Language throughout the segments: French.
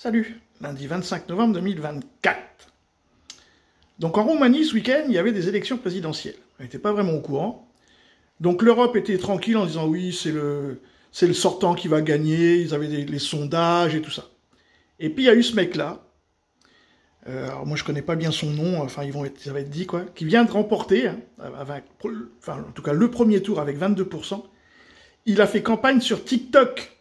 Salut, lundi 25 novembre 2024. Donc en Roumanie, ce week-end, il y avait des élections présidentielles. On n'était pas vraiment au courant. Donc l'Europe était tranquille en disant oui, c'est le sortant qui va gagner, ils avaient les sondages et tout ça. Et puis il y a eu ce mec-là, alors moi je connais pas bien son nom, enfin ça va être dit quoi, qui vient de remporter, hein, en tout cas le premier tour avec 22%. Il a fait campagne sur TikTok.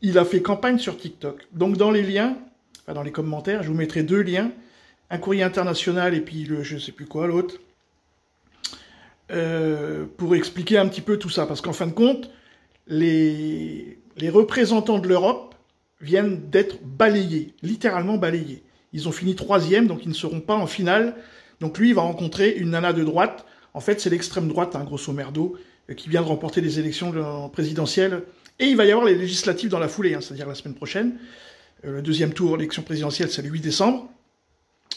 Il a fait campagne sur TikTok. Donc dans les liens, enfin dans les commentaires, je vous mettrai deux liens. Un courrier international et puis je sais plus quoi, l'autre. Pour expliquer un petit peu tout ça. Parce qu'en fin de compte, les représentants de l'Europe viennent d'être balayés. Littéralement balayés. Ils ont fini 3e, donc ils ne seront pas en finale. Donc lui, il va rencontrer une nana de droite. En fait, c'est l'extrême droite, hein, grosso merdo, qui vient de remporter les élections présidentielles. Et il va y avoir les législatives dans la foulée, hein, c'est-à-dire la semaine prochaine. Le deuxième tour d'élection présidentielle, c'est le 8 décembre.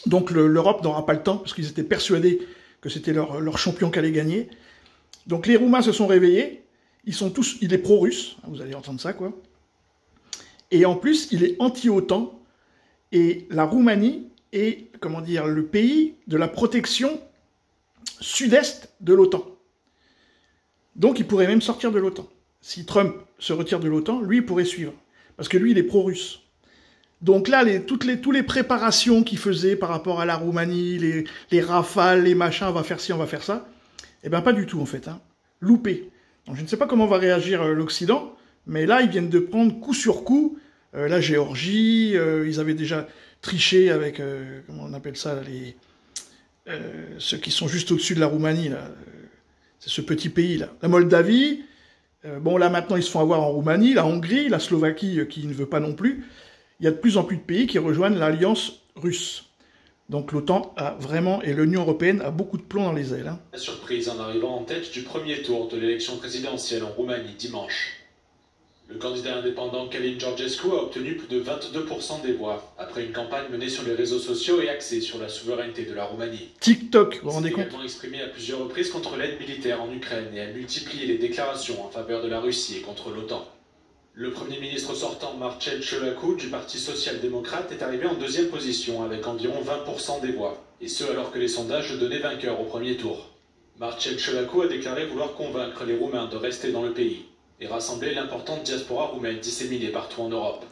Donc l'Europe n'aura pas le temps, parce qu'ils étaient persuadés que c'était leur champion qui allait gagner. Donc les Roumains se sont réveillés. Il est pro-russe, hein, vous allez entendre ça, quoi. Et en plus, il est anti-OTAN. Et la Roumanie est, comment dire, le pays de la protection sud-est de l'OTAN. Donc il pourrait même sortir de l'OTAN. Si Trump se retire de l'OTAN, lui, il pourrait suivre. Parce que lui, il est pro-russe. Donc là, tous les préparations qu'il faisait par rapport à la Roumanie, les rafales, les machins, on va faire ci, on va faire ça, eh bien pas du tout, en fait. Hein. Loupé. Donc je ne sais pas comment va réagir l'Occident, mais là, ils viennent de prendre coup sur coup la Géorgie, ils avaient déjà triché avec, comment on appelle ça, ceux qui sont juste au-dessus de la Roumanie, là. C'est ce petit pays, là. La Moldavie. Bon, là, maintenant, ils se font avoir en Roumanie, la Hongrie, la Slovaquie, qui ne veut pas non plus. Il y a de plus en plus de pays qui rejoignent l'alliance russe. Donc l'OTAN a vraiment, et l'Union européenne a beaucoup de plomb dans les ailes. Hein. La surprise en arrivant en tête du premier tour de l'élection présidentielle en Roumanie dimanche. Le candidat indépendant Calin Georgescu a obtenu plus de 22% des voix, après une campagne menée sur les réseaux sociaux et axée sur la souveraineté de la Roumanie. TikTok, vous vous rendez compte ? Il s'est également exprimé à plusieurs reprises contre l'aide militaire en Ukraine et a multiplié les déclarations en faveur de la Russie et contre l'OTAN. Le Premier ministre sortant Marcel Ciolacu du Parti social-démocrate est arrivé en deuxième position avec environ 20% des voix, et ce alors que les sondages le donnaient vainqueur au premier tour. Marcel Ciolacu a déclaré vouloir convaincre les Roumains de rester dans le pays et rassembler l'importante diaspora roumaine disséminée partout en Europe.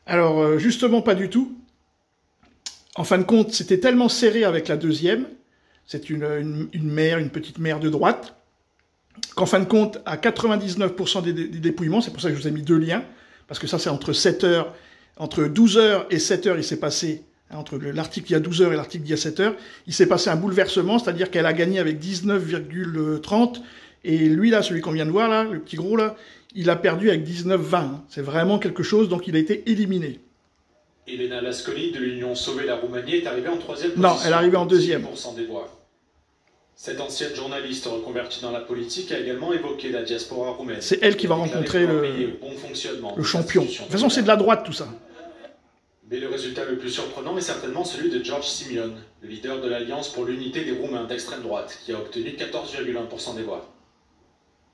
Alors, justement, pas du tout. En fin de compte, c'était tellement serré avec la deuxième, c'est une petite mère de droite, qu'en fin de compte, à 99% des dépouillements, c'est pour ça que je vous ai mis deux liens, parce que ça c'est entre 12h et 7h, il s'est passé, hein, entre l'article il y a 12h et l'article il y a 7h, il s'est passé un bouleversement, c'est-à-dire qu'elle a gagné avec 19,30, et lui là, celui qu'on vient de voir là, le petit gros là, il a perdu avec 19,20, hein. C'est vraiment quelque chose, donc il a été éliminé. Elena Lasconi de l'Union Sauver la Roumanie est arrivée en troisième position. Non, elle est arrivée en deuxième. Des voix. Cette ancienne journaliste reconvertie dans la politique a également évoqué la diaspora roumaine. C'est elle qui va rencontrer le champion. De toute façon, c'est de la droite tout ça. Mais le résultat le plus surprenant est certainement celui de George Simion, le leader de l'Alliance pour l'unité des Roumains d'extrême droite, qui a obtenu 14,1% des voix.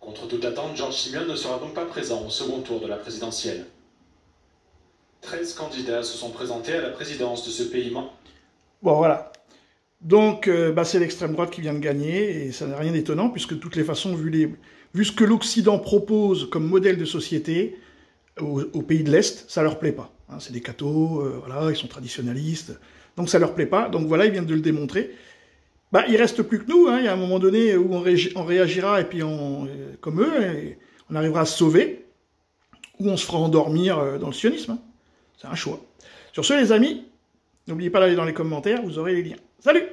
Contre toute attente, George Simion ne sera donc pas présent au second tour de la présidentielle. 13 candidats se sont présentés à la présidence de ce pays. Bon, voilà. Donc, c'est l'extrême droite qui vient de gagner, et ça n'est rien d'étonnant, puisque de toutes les façons, vu ce que l'Occident propose comme modèle de société aux pays de l'Est, ça leur plaît pas. Hein, c'est des cathos, voilà, ils sont traditionnalistes, donc ça leur plaît pas. Donc voilà, ils viennent de le démontrer. Il reste plus que nous, hein, il y a un moment donné où on réagira, et puis comme eux, et on arrivera à se sauver, ou on se fera endormir dans le sionisme. Hein. C'est un choix. Sur ce, les amis, n'oubliez pas d'aller dans les commentaires, vous aurez les liens. Salut!